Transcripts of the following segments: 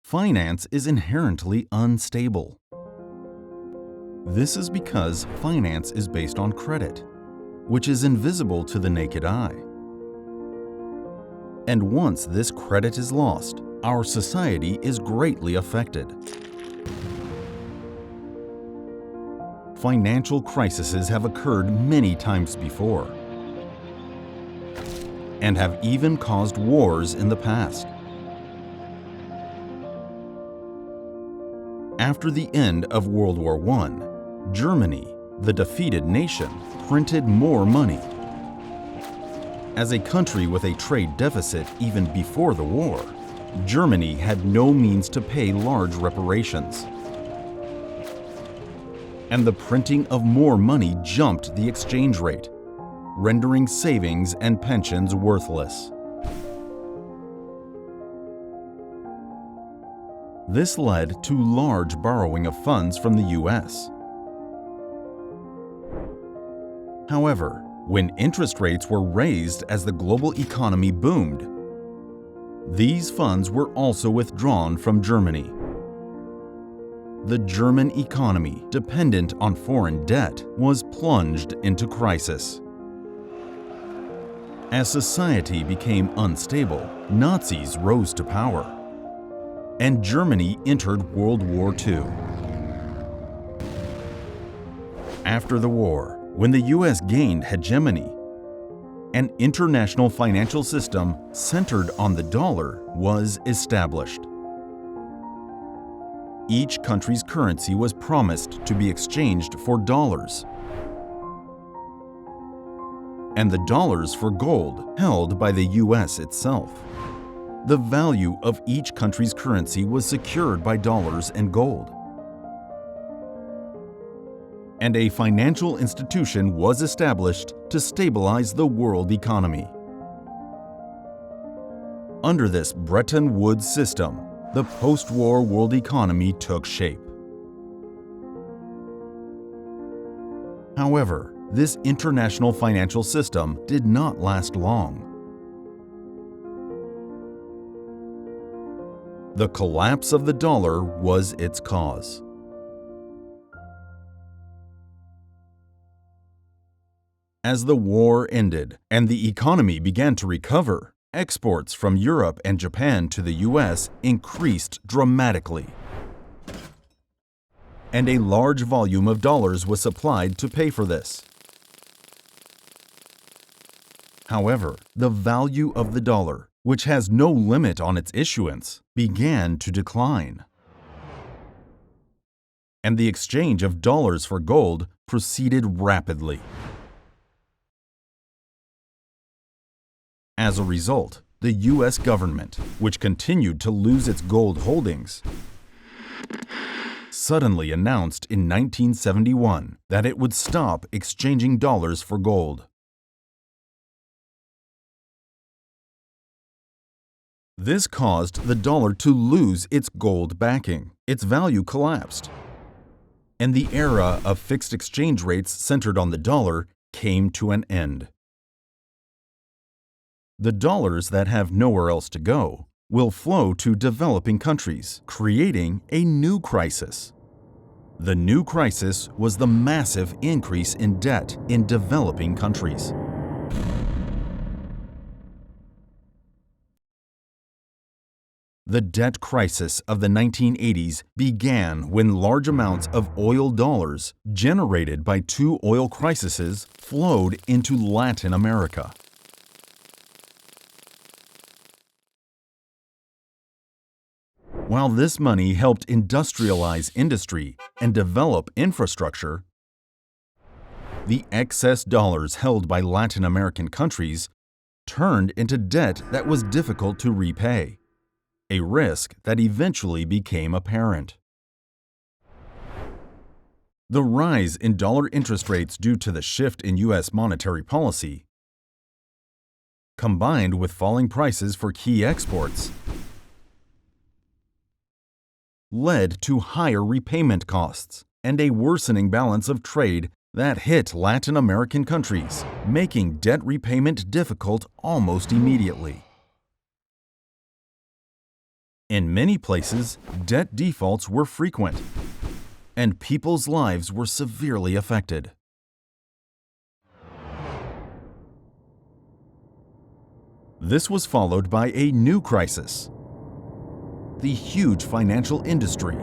Finance is inherently unstable. This is because finance is based on credit, which is invisible to the naked eye. And once this credit is lost, our society is greatly affected. Financial crises have occurred many times before and have even caused wars in the past. After the end of World War I, Germany, the defeated nation, printed more money. As a country with a trade deficit even before the war, Germany had no means to pay large reparations. And the printing of more money jumped the exchange rate, rendering savings and pensions worthless. This led to large borrowing of funds from the US. However, when interest rates were raised as the global economy boomed, these funds were also withdrawn from Germany. The German economy, dependent on foreign debt, was plunged into crisis. As society became unstable, Nazis rose to power, and Germany entered World War II. After the war, when the US gained hegemony, an international financial system centered on the dollar was established. Each country's currency was promised to be exchanged for dollars, and the dollars for gold held by the US itself. The value of each country's currency was secured by dollars and gold. And a financial institution was established to stabilize the world economy. Under this Bretton Woods system, the post-war world economy took shape. However, this international financial system did not last long. The collapse of the dollar was its cause. As the war ended and the economy began to recover, exports from Europe and Japan to the US increased dramatically. And a large volume of dollars was supplied to pay for this. However, the value of the dollar, which has no limit on its issuance, began to decline. And the exchange of dollars for gold proceeded rapidly. As a result, the US government, which continued to lose its gold holdings, suddenly announced in 1971 that it would stop exchanging dollars for gold. This caused the dollar to lose its gold backing. Its value collapsed, and the era of fixed exchange rates centered on the dollar came to an end. The dollars that have nowhere else to go will flow to developing countries, creating a new crisis. The new crisis was the massive increase in debt in developing countries. The debt crisis of the 1980s began when large amounts of oil dollars generated by two oil crises flowed into Latin America. While this money helped industrialize industry and develop infrastructure, the excess dollars held by Latin American countries turned into debt that was difficult to repay, a risk that eventually became apparent. The rise in dollar interest rates due to the shift in US monetary policy, combined with falling prices for key exports, led to higher repayment costs and a worsening balance of trade that hit Latin American countries, making debt repayment difficult almost immediately. In many places, debt defaults were frequent, and people's lives were severely affected. This was followed by a new crisis: the huge financial industry.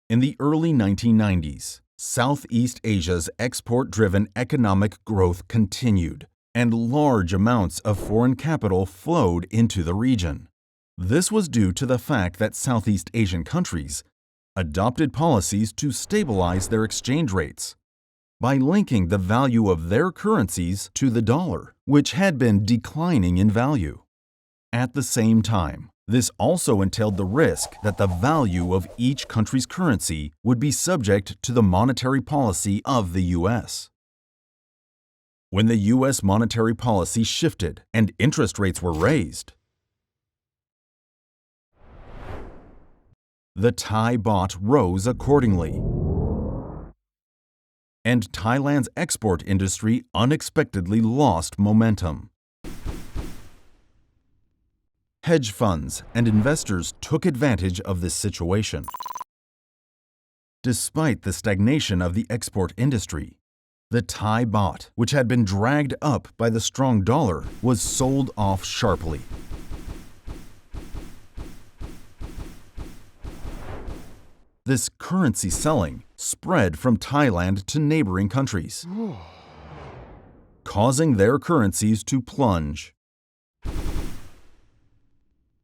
In the early 1990s, Southeast Asia's export-driven economic growth continued, and large amounts of foreign capital flowed into the region. This was due to the fact that Southeast Asian countries adopted policies to stabilize their exchange rates by linking the value of their currencies to the dollar, which had been declining in value. At the same time, this also entailed the risk that the value of each country's currency would be subject to the monetary policy of the U.S. When the U.S. monetary policy shifted and interest rates were raised, the Thai baht rose accordingly, and Thailand's export industry unexpectedly lost momentum. Hedge funds and investors took advantage of this situation. Despite the stagnation of the export industry, the Thai baht, which had been dragged up by the strong dollar, was sold off sharply. This currency selling spread from Thailand to neighboring countries, causing their currencies to plunge.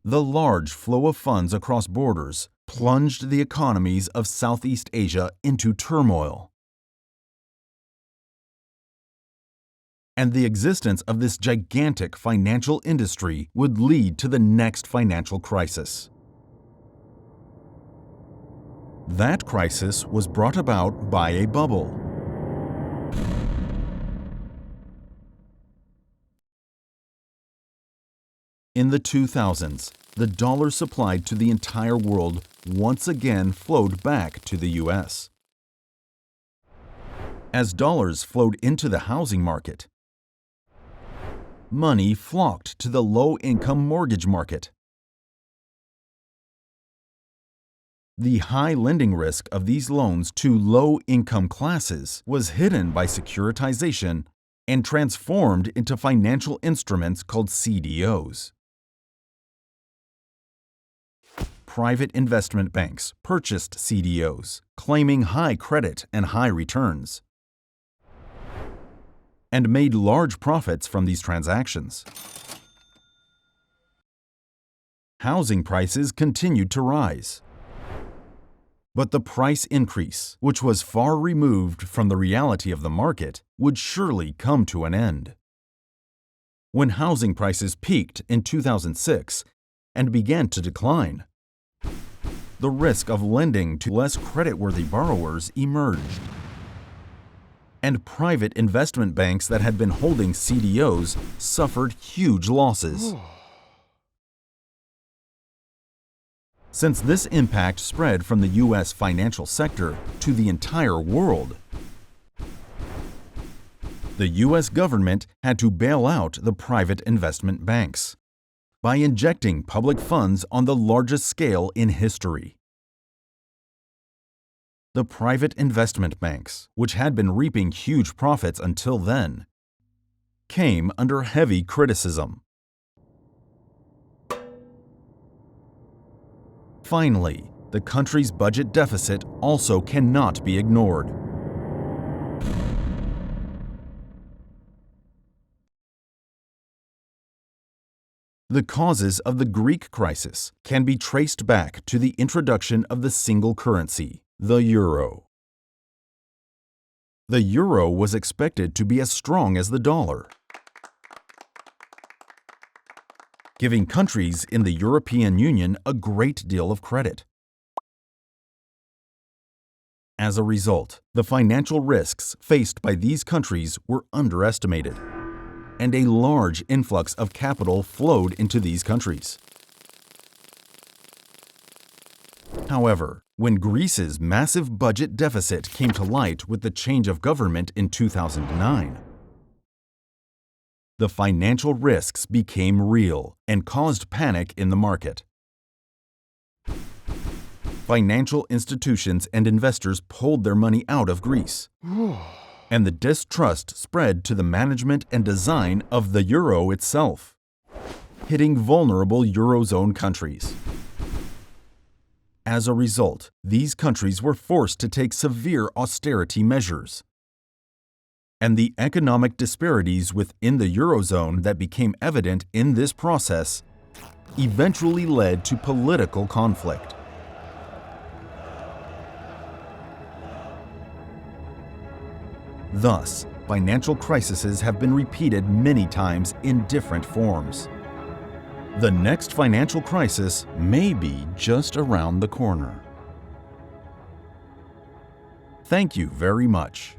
The large flow of funds across borders plunged the economies of Southeast Asia into turmoil. And the existence of this gigantic financial industry would lead to the next financial crisis. That crisis was brought about by a bubble. In the 2000s, the dollar supplied to the entire world once again flowed back to the U.S. As dollars flowed into the housing market, money flocked to the low-income mortgage market. The high lending risk of these loans to low-income classes was hidden by securitization and transformed into financial instruments called CDOs. Private investment banks purchased CDOs, claiming high credit and high returns, and made large profits from these transactions. Housing prices continued to rise, but the price increase, which was far removed from the reality of the market, would surely come to an end. When housing prices peaked in 2006 and began to decline, the risk of lending to less creditworthy borrowers emerged, and private investment banks that had been holding CDOs suffered huge losses. Since this impact spread from the U.S. financial sector to the entire world, the U.S. government had to bail out the private investment banks by injecting public funds on the largest scale in history. The private investment banks, which had been reaping huge profits until then, came under heavy criticism. Finally, the country's budget deficit also cannot be ignored. The causes of the Greek crisis can be traced back to the introduction of the single currency, the euro. The euro was expected to be as strong as the dollar, giving countries in the European Union a great deal of credit. As a result, the financial risks faced by these countries were underestimated, and a large influx of capital flowed into these countries. However, when Greece's massive budget deficit came to light with the change of government in 2009, The financial risks became real and caused panic in the market. Financial institutions and investors pulled their money out of Greece, and the distrust spread to the management and design of the euro itself, hitting vulnerable eurozone countries. As a result, these countries were forced to take severe austerity measures. And the economic disparities within the eurozone that became evident in this process eventually led to political conflict. Thus, financial crises have been repeated many times in different forms. The next financial crisis may be just around the corner. Thank you very much.